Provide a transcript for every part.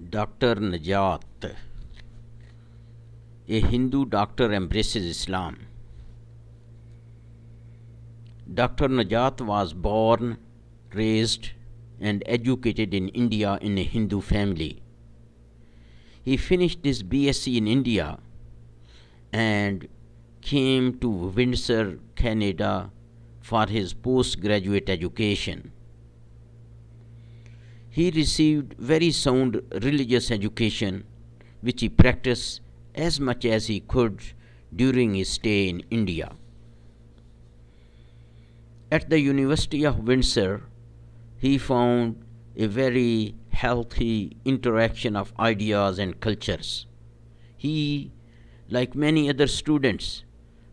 Dr. Najat, a Hindu doctor, embraces Islam. Dr. Najat was born, raised, and educated in India in a Hindu family. He finished his BSc in India and came to Windsor, Canada for his postgraduate education. He received very sound religious education, which he practiced as much as he could during his stay in India. At the University of Windsor, he found a very healthy interaction of ideas and cultures. He, like many other students,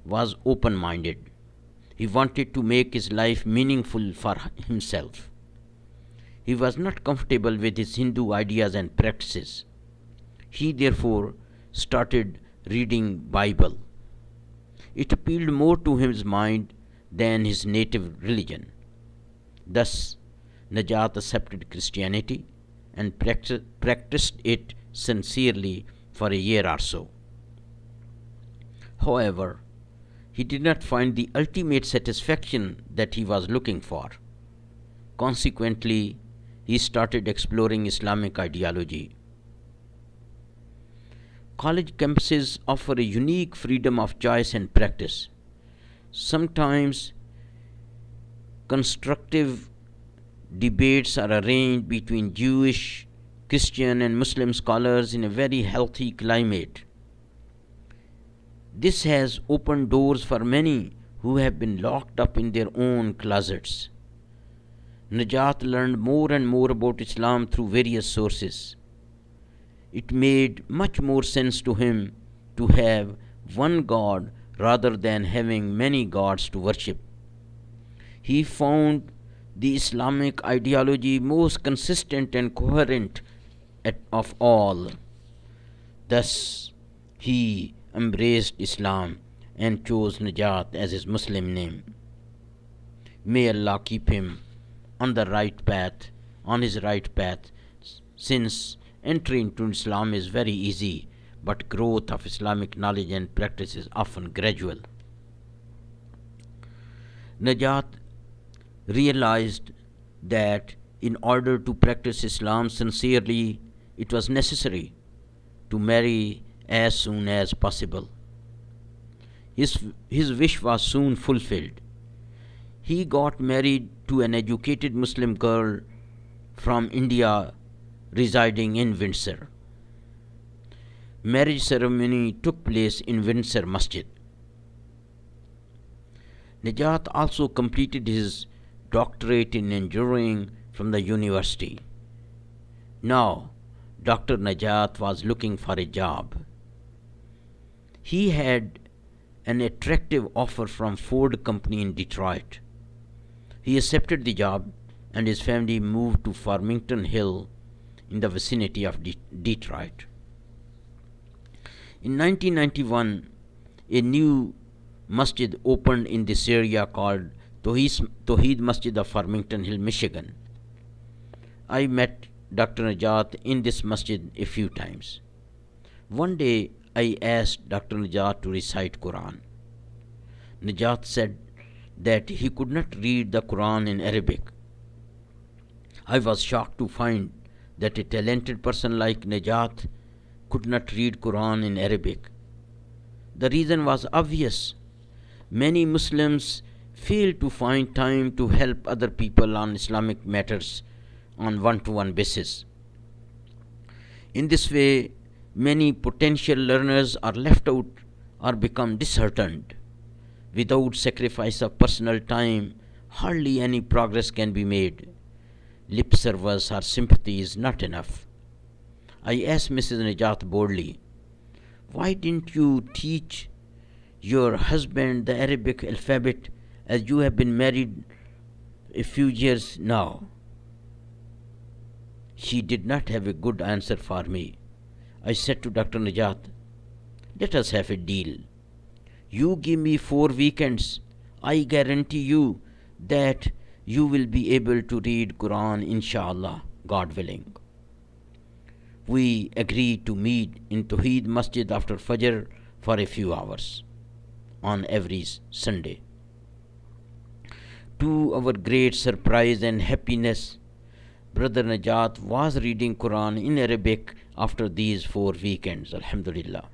was open minded. He wanted to make his life meaningful for himself. He was not comfortable with his Hindu ideas and practices. He therefore started reading Bible. It appealed more to his mind than his native religion. Thus, Najat accepted Christianity and practiced it sincerely for a year or so. However, he did not find the ultimate satisfaction that he was looking for. Consequently, he started exploring Islamic ideology. College campuses offer a unique freedom of choice and practice. Sometimes constructive debates are arranged between Jewish, Christian, and Muslim scholars in a very healthy climate. This has opened doors for many who have been locked up in their own closets. Najat learned more and more about Islam through various sources. It made much more sense to him to have one God rather than having many gods to worship. He found the Islamic ideology most consistent and coherent of all. Thus, he embraced Islam and chose Najat as his Muslim name. May Allah keep him on his right path, since entry into Islam is very easy, but growth of Islamic knowledge and practice is often gradual. Najat realized that in order to practice Islam sincerely, it was necessary to marry as soon as possible. His wish was soon fulfilled. He got married to an educated Muslim girl from India residing in Windsor. Marriage ceremony took place in Windsor Masjid. Najat also completed his doctorate in engineering from the university. Now, Dr. Najat was looking for a job. He had an attractive offer from Ford Company in Detroit. He accepted the job and his family moved to Farmington Hill in the vicinity of Detroit. In 1991, a new masjid opened in this area called Tawheed Masjid of Farmington Hill, Michigan. I met Dr. Najat in this masjid a few times. One day I asked Dr. Najat to recite Quran. Najat said that he could not read the Quran in Arabic. I was shocked to find that a talented person like Najat could not read Quran in Arabic. The reason was obvious. Many Muslims fail to find time to help other people on Islamic matters on one-to-one basis. In this way, many potential learners are left out or become disheartened. Without sacrifice of personal time, hardly any progress can be made. Lip service or sympathy is not enough. I asked Mrs. Najat boldly, "Why didn't you teach your husband the Arabic alphabet, as you have been married a few years now?" She did not have a good answer for me. I said to Dr. Najat, "Let us have a deal. You give me 4 weekends. I guarantee you that you will be able to read Quran, inshallah, God willing." we agreed to meet in Tawheed Masjid after Fajr for a few hours on every Sunday. To our great surprise and happiness, Brother Najat was reading Quran in Arabic after these 4 weekends, Alhamdulillah.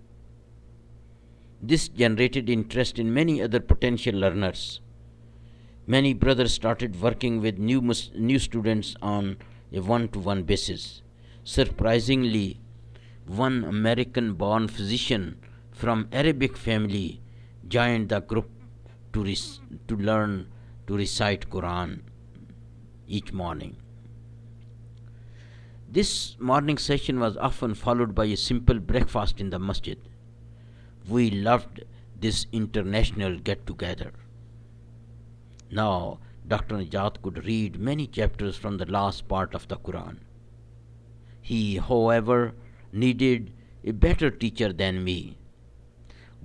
This generated interest in many other potential learners. Many brothers started working with new students on a one-to-one basis. Surprisingly, one American-born physician from Arabic family joined the group to learn to recite Quran each morning. This morning session was often followed by a simple breakfast in the masjid. We loved this international get-together. Now, Dr. Najat could read many chapters from the last part of the Quran. He, however, needed a better teacher than me.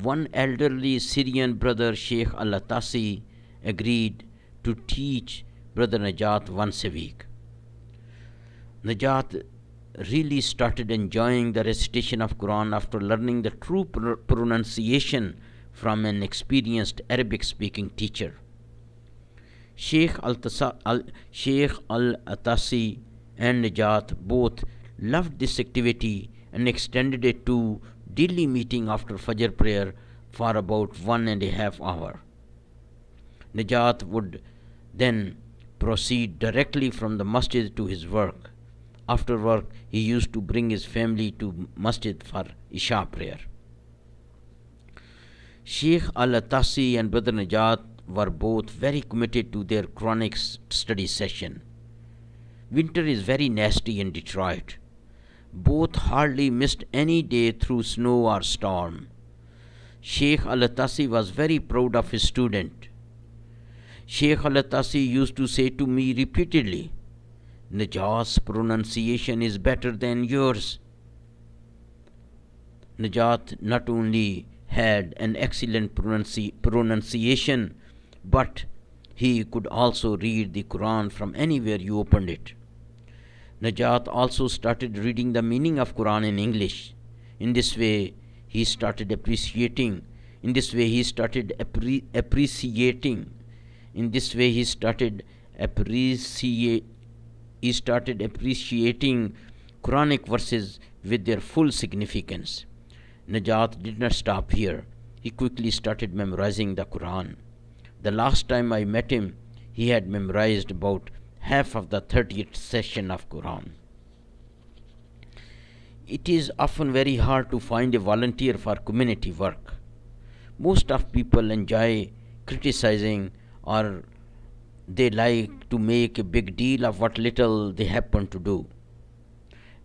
One elderly Syrian brother, Sheikh Al-Atasi, agreed to teach Brother Najat once a week. Najat really started enjoying the recitation of Quran after learning the true pronunciation from an experienced Arabic-speaking teacher. Sheikh Al-Atasi and Najat both loved this activity and extended it to daily meeting after Fajr prayer for about 1.5 hours. Najat would then proceed directly from the masjid to his work. After work, he used to bring his family to masjid for Isha prayer. Sheikh Al-Atasi and Brother Najat were both very committed to their chronic study session. Winter is very nasty in Detroit. Both hardly missed any day through snow or storm. Sheikh Al-Atasi was very proud of his student. Sheikh Al-Atasi used to say to me repeatedly, "Najat's pronunciation is better than yours." Najat not only had an excellent pronunciation, but he could also read the Quran from anywhere you opened it. Najat also started reading the meaning of Quran in English. In this way, he started appreciating. In this way, he started appreciating Quranic verses with their full significance. Najat did not stop here. He quickly started memorizing the Quran. The last time I met him, he had memorized about half of the 30th session of Quran. It is often very hard to find a volunteer for community work. Most of people enjoy criticizing, or they like to make a big deal of what little they happen to do.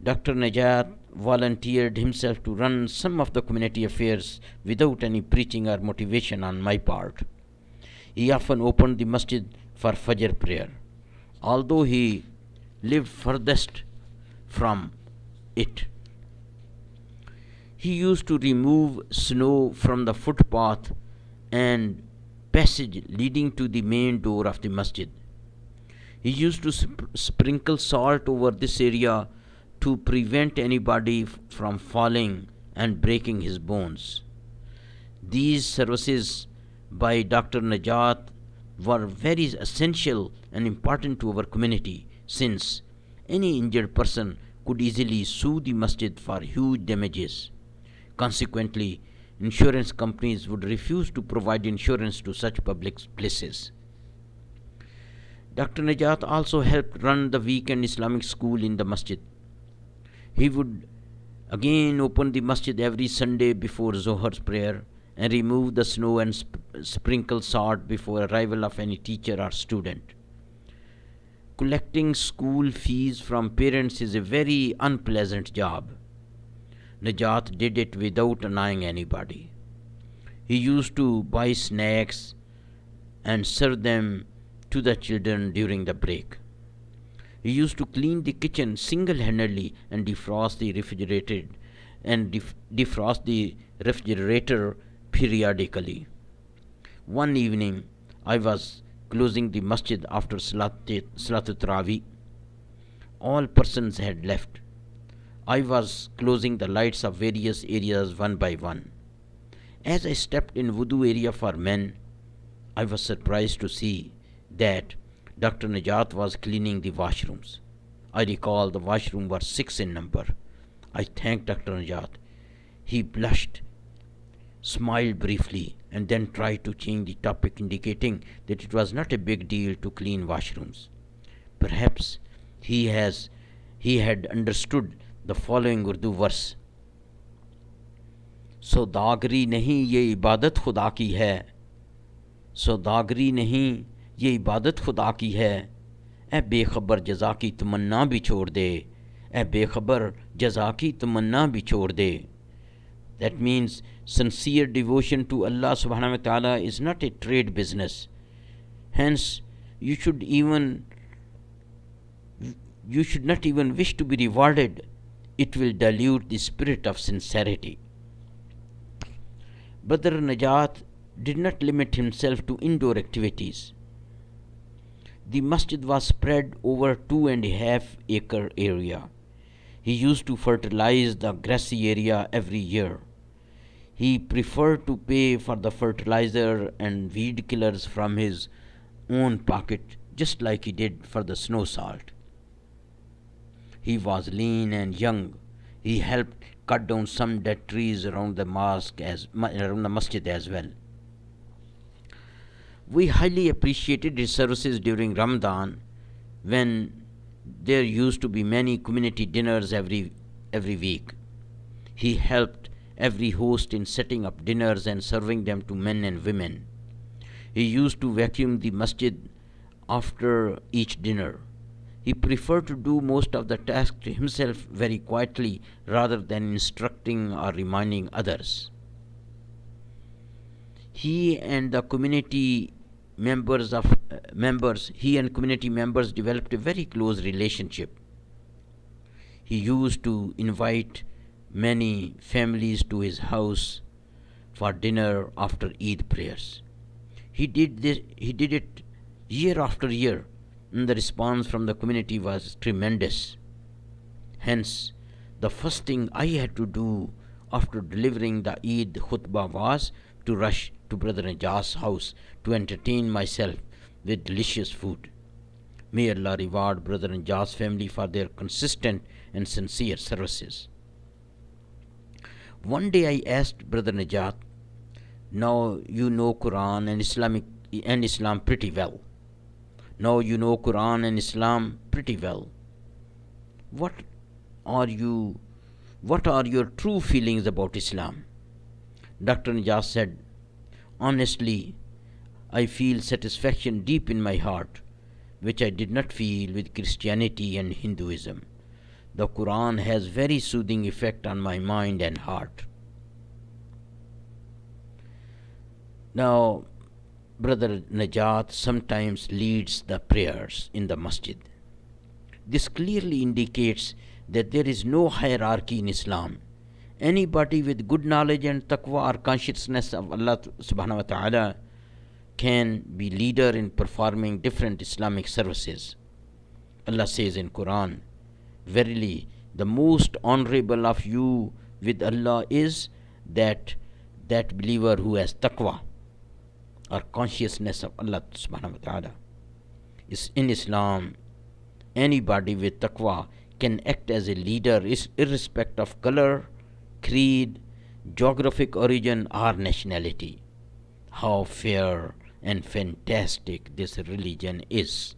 Dr. Najat volunteered himself to run some of the community affairs without any preaching or motivation on my part. He often opened the masjid for Fajr prayer. Although he lived furthest from it, he used to remove snow from the footpath and passage leading to the main door of the masjid. He used to sprinkle salt over this area to prevent anybody from falling and breaking his bones. These services by Dr. Najat were very essential and important to our community, since any injured person could easily sue the masjid for huge damages. Consequently, insurance companies would refuse to provide insurance to such public places. Dr. Najat also helped run the weekend Islamic school in the masjid. He would again open the masjid every Sunday before Zohar's prayer and remove the snow and sprinkle salt before arrival of any teacher or student. Collecting school fees from parents is a very unpleasant job. Najat did it without annoying anybody. He used to buy snacks and serve them to the children during the break. He used to clean the kitchen single-handedly and defrost the refrigerator periodically. One evening, I was closing the masjid after Salatul Tarawih. All persons had left. I was closing the lights of various areas one by one. As I stepped in wudu area for men, I was surprised to see that Dr. Najat was cleaning the washrooms. I recall the washroom were 6 in number. I thanked Dr. Najat. He blushed, smiled briefly, and then tried to change the topic, indicating that it was not a big deal to clean washrooms. Perhaps he had understood the following Urdu verse. सौदागरी नहीं ये इबादत खुदा की है, सौदागरी नहीं ये इबादत खुदा की है, ए बेखबर जज़ा की तमन्ना भी छोड़ दे, ए बेखबर जज़ा की तमन्ना भी छोड़ दे. That means sincere devotion to Allah subhanahu wa ta'ala is not a trade business. Hence, you should not even wish to be rewarded. It will dilute the spirit of sincerity. Brother Najat did not limit himself to indoor activities. The masjid was spread over 2.5-acre area. He used to fertilize the grassy area every year. He preferred to pay for the fertilizer and weed killers from his own pocket, just like he did for the snow salt. He was lean and young. He helped cut down some dead trees around the masjid as well. We highly appreciated his services during Ramadan, when there used to be many community dinners every week. He helped every host in setting up dinners and serving them to men and women. He used to vacuum the masjid after each dinner. He preferred to do most of the tasks himself very quietly rather than instructing or reminding others. He and community members developed a very close relationship. He used to invite many families to his house for dinner after Eid prayers. He did it year after year, and the response from the community was tremendous. Hence, the first thing I had to do after delivering the Eid khutbah was to rush to Brother Najat's house to entertain myself with delicious food. May Allah reward Brother Najat's family for their consistent and sincere services. One day I asked Brother Najat, now you know Quran and Islam pretty well. Now you know Quran and Islam pretty well. What are your true feelings about Islam? Dr. Najat said, honestly, I feel satisfaction deep in my heart, which I did not feel with Christianity and Hinduism. The Quran has very soothing effect on my mind and heart. Now, Brother Najat sometimes leads the prayers in the masjid. This clearly indicates that there is no hierarchy in Islam. Anybody with good knowledge and taqwa or consciousness of Allah subhanahu wa ta'ala can be leader in performing different Islamic services. Allah says in Quran, verily, the most honorable of you with Allah is that believer who has taqwa or consciousness of Allah subhanahu wa ta'ala. In Islam, anybody with taqwa can act as a leader irrespective of color, creed, geographic origin or nationality. How fair and fantastic this religion is.